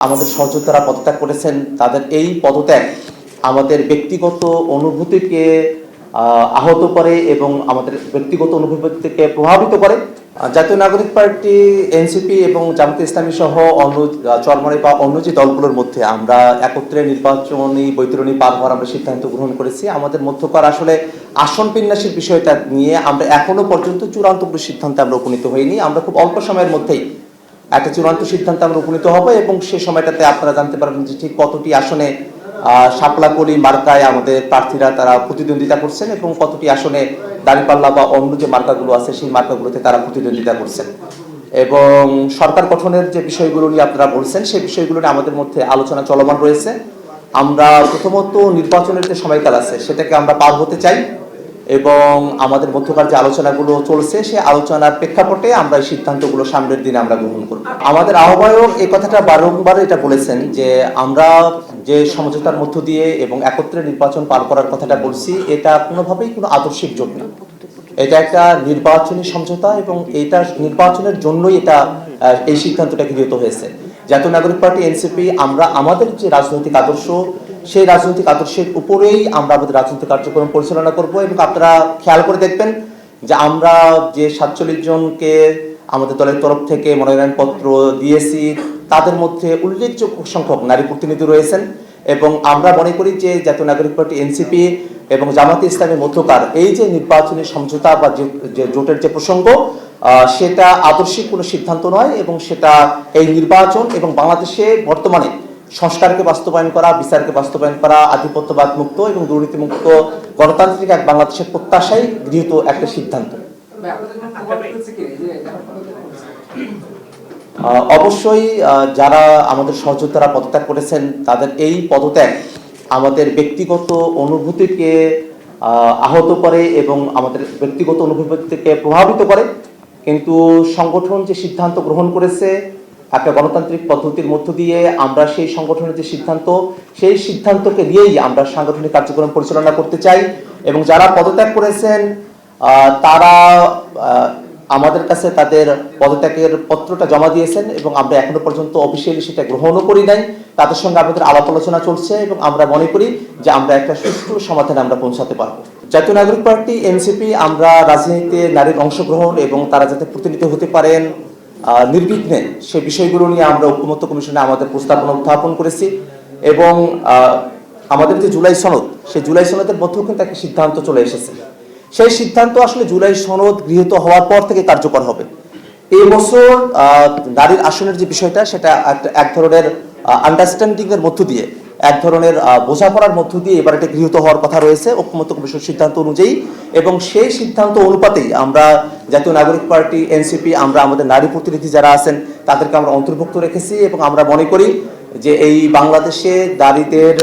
আমাদের সহযোদ্ধারা পদত্যাগ করেছেন, তাদের এই পদত্যাগ আমাদের ব্যক্তিগত অনুভূতিকে আহত করে এবং আমাদের ব্যক্তিগত অনুভূতিকে প্রভাবিত করে। জাতীয় নাগরিক পার্টি, এনসিপি এবং জামায়াতে ইসলামী সহ অন্য চরমনাই বা অন্য যে দলগুলোর মধ্যে আমরা একত্রে নির্বাচনী বৈতরণী পার হওয়ার আমরা সিদ্ধান্ত গ্রহণ করেছি। আমাদের মধ্যকার আসলে আসন বিন্যাসের বিষয়টা নিয়ে আমরা এখনো পর্যন্ত চূড়ান্ত কোনো সিদ্ধান্তে আমরা উপনীত হইনি। আমরা খুব অল্প সময়ের মধ্যেই একটা চূড়ান্ত সিদ্ধান্তে আমরা উপনীত হব এবং সেই সময়টাতে আপনারা জানতে পারবেন যে ঠিক কতটি আসনে শাপলাকলি মার্কায় আমাদের প্রার্থীরা তারা প্রতিদ্বন্দ্বিতা করছেন এবং কতটি আসনে দাঁড়িপাল্লা বা অন্য যে মার্কাগুলো আছে সেই মার্কাগুলোতে তারা প্রতিদ্বন্দ্বিতা করছেন। এবং সরকার গঠনের যে বিষয়গুলো নিয়ে আপনারা বলছেন সেই বিষয়গুলো নিয়ে আমাদের মধ্যে আলোচনা চলমান রয়েছে। আমরা প্রথমত নির্বাচনের যে সময়কাল আছে সেটাকে আমরা পার হতে চাই এবং আমাদের মধ্যকার যে আলোচনাগুলো চলছে সেই আলোচনার প্রেক্ষাপটে আমরা এই সিদ্ধান্তগুলো সামনের দিনে আমরা গ্রহণ করব। আমাদের আহ্বায়ক এই কথাটা বারংবার এটা বলেছেন যে আমরা যে সমঝোতার মধ্য দিয়ে এবং একত্রে নির্বাচন পার করার কথাটা বলছি, এটা কোনোভাবেই কোনো আদর্শিক জোট না। এটা একটা নির্বাচনী সমঝোতা এবং এটা নির্বাচনের জন্যই এটা এই সিদ্ধান্তটা গৃহীত হয়েছে। জাতীয় নাগরিক পার্টি, এনসিপি আমরা আমাদের যে রাজনৈতিক আদর্শ সেই রাজনৈতিক আদর্শের উপরেই আমরা আমাদের রাজনৈতিক কার্যক্রম পরিচালনা করব এবং আপনারা খেয়াল করে দেখবেন যে আমরা যে 47 জনকে আমাদের দলের তরফ থেকে মনোনয়নপত্র দিয়েছি তাদের মধ্যে উল্লেখযোগ্য সংখ্যক নারী প্রতিনিধি রয়েছেন এবং আমরা মনে করি যে জাতীয় নাগরিক পার্টি, এনসিপি এবং জামায়াতে ইসলামের মধ্যকার এই যে নির্বাচনী সমঝোতা বা যে জোটের যে প্রসঙ্গ সেটা আদর্শিক কোনো সিদ্ধান্ত নয় এবং সেটা এই নির্বাচন এবং বাংলাদেশে বর্তমানে সংস্কারকে বাস্তবায়ন করা, বিচারকে বাস্তবায়ন করা, আধিপত্যবাদ মুক্ত এবং দুর্নীতিমুক্ত গণতান্ত্রিক এক বাংলাদেশের প্রত্যাশাই গৃহীত একটা সিদ্ধান্ত। অবশ্যই যারা আমাদের সহযোদ্ধারা পদত্যাগ করেছেন তাদের এই পদত্যাগ আমাদের ব্যক্তিগত অনুভূতিকে আহত করে এবং আমাদের ব্যক্তিগত অনুভূতিকে প্রভাবিত করে, কিন্তু সংগঠন যে সিদ্ধান্ত গ্রহণ করেছে একটা গণতান্ত্রিক পদ্ধতির মধ্য দিয়ে আমরা সেই সংগঠনের যে সিদ্ধান্ত সেই সিদ্ধান্তকে নিয়েই আমরা সাংগঠনিক কার্যক্রম পরিচালনা করতে চাই এবং যারা পদত্যাগ করেছেন তারা আমাদের কাছে তাদের পদত্যাগের পত্রটা জমা দিয়েছেন এবং আমরা এখনো পর্যন্ত অফিসিয়ালি সেটা গ্রহণও করি নাই। তাদের সঙ্গে আমাদের আলাপ আলোচনা চলছে এবং আমরা মনে করি যে আমরা একটা সুষ্ঠু সমাধানে আমরা পৌঁছাতে পারবো। জাতীয় নাগরিক পার্টি, এনসিপি আমরা রাজনীতিতে নারীর অংশগ্রহণ এবং তারা যাতে প্রতিনিধিত্ব হতে পারেন নির্বিঘ্নে সেই বিষয়গুলো নিয়ে আমরা ঐক্যমত্য কমিশনে আমাদের প্রস্তাবনা উত্থাপন করেছি এবং আমাদের যে জুলাই সনদ সেই জুলাই সনদের মধ্যেও কিন্তু একটা সিদ্ধান্ত চলে এসেছে। সেই সিদ্ধান্ত আসলে জুলাই সনদ গৃহীত হওয়ার পর থেকে কার্যকর হবে। এই বছর নারীর আসনের যে বিষয়টা সেটা এক ধরনের আন্ডারস্ট্যান্ডিং এর মধ্য দিয়ে, এক ধরনের বোঝাপড়ার মধ্য দিয়ে এবার এটা গৃহীত হওয়ার কথা রয়েছে ঐক্যমত্য কমিশনের সিদ্ধান্ত অনুযায়ী এবং সেই সিদ্ধান্ত অনুপাতেই আমরা জাতীয় নাগরিক পার্টি, এনসিপি আমরা আমাদের নারী প্রতিনিধি যারা আছেন তাদেরকে আমরা অন্তর্ভুক্ত রেখেছি এবং আমরা মনে করি যে এই বাংলাদেশে নারীদের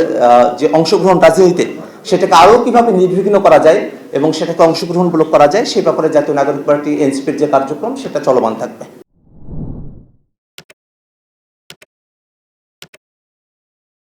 যে অংশগ্রহণ রাজনীতিতে সেটাকে আরও কিভাবে নির্বিঘ্ন করা যায় এবং সেটাকে অংশগ্রহণমূলক করা যায় সেই ব্যাপারে জাতীয় নাগরিক পার্টি, এনসিপির যে কার্যক্রম সেটা চলমান থাকবে।